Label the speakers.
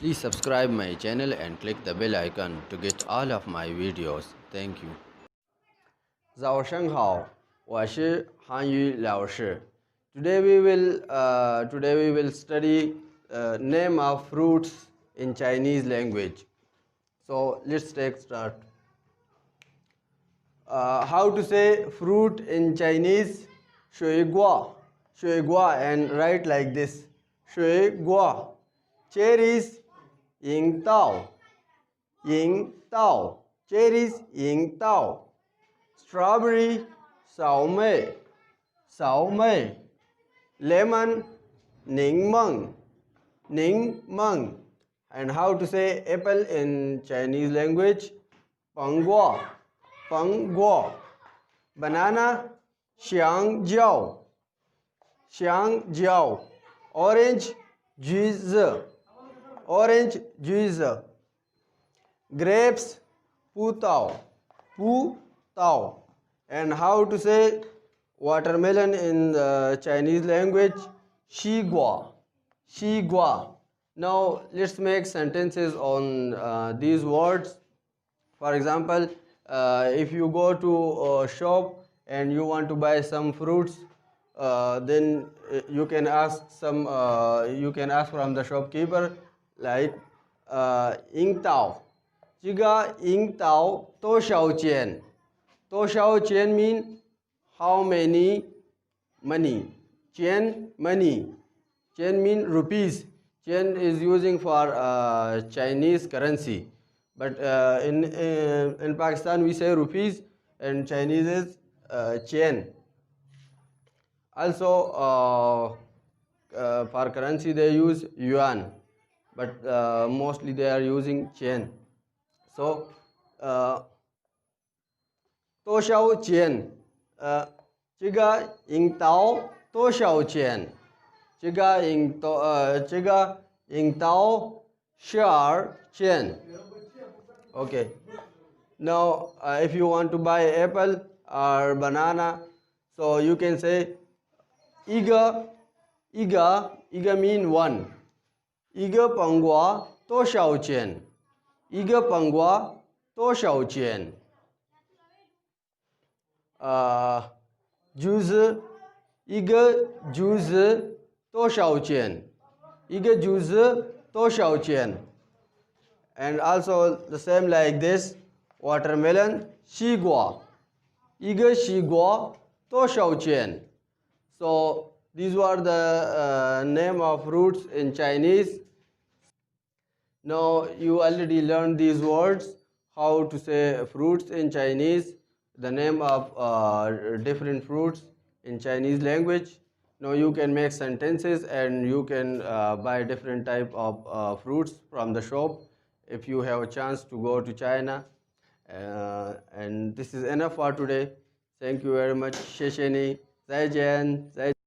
Speaker 1: Please subscribe my channel and click the bell icon to get all of my videos. Thank you. 早上好，我是韩语老师。Today we will study name of fruits in Chinese language. So let's take start. How to say fruit in Chinese? 水果，水果 and write like this. 水果 Cherries 樱桃，樱桃 Cherries 樱桃。Strawberry 草莓，草莓。Lemon 柠檬，柠檬。And how to say apple in Chinese language? 苹果，苹果。Banana 香蕉，香蕉。Orange juice, orange juice. Grapes 葡萄，葡萄。And how to say watermelon in the Chinese language? 西瓜，西瓜。Now let's make sentences on these words. For example, if you go to a shop and you want to buy some fruits, then you can ask from the shopkeeper like 樱桃，这个樱桃多少钱？多少钱 mean how many money? 钱 money. 钱 mean rupees. 钱 is using for Chinese currency. But in Pakistan we say rupees and Chinese is chen. Also for currency they use yuan, but mostly they are using chen. So 多少钱？这个樱桃多少钱？这个樱桃12钱。Okay. Now, if you want to buy apple or banana, so you can say iga mean one. Iga pangwa 多少钱？一个苹果多少钱？juice 一个 juice 多少钱？一个 juice 多少钱？ And also the same like this, watermelon 西瓜，一个西瓜多少钱？ So these were the name of fruits in Chinese. Now you already learned these words, how to say fruits in Chinese, the name of different fruits in Chinese language. Now you can make sentences and you can buy different type of fruits from the shop if you have a chance to go to China. And this is enough for today. Thank you very much. 谢谢你，再见，再见。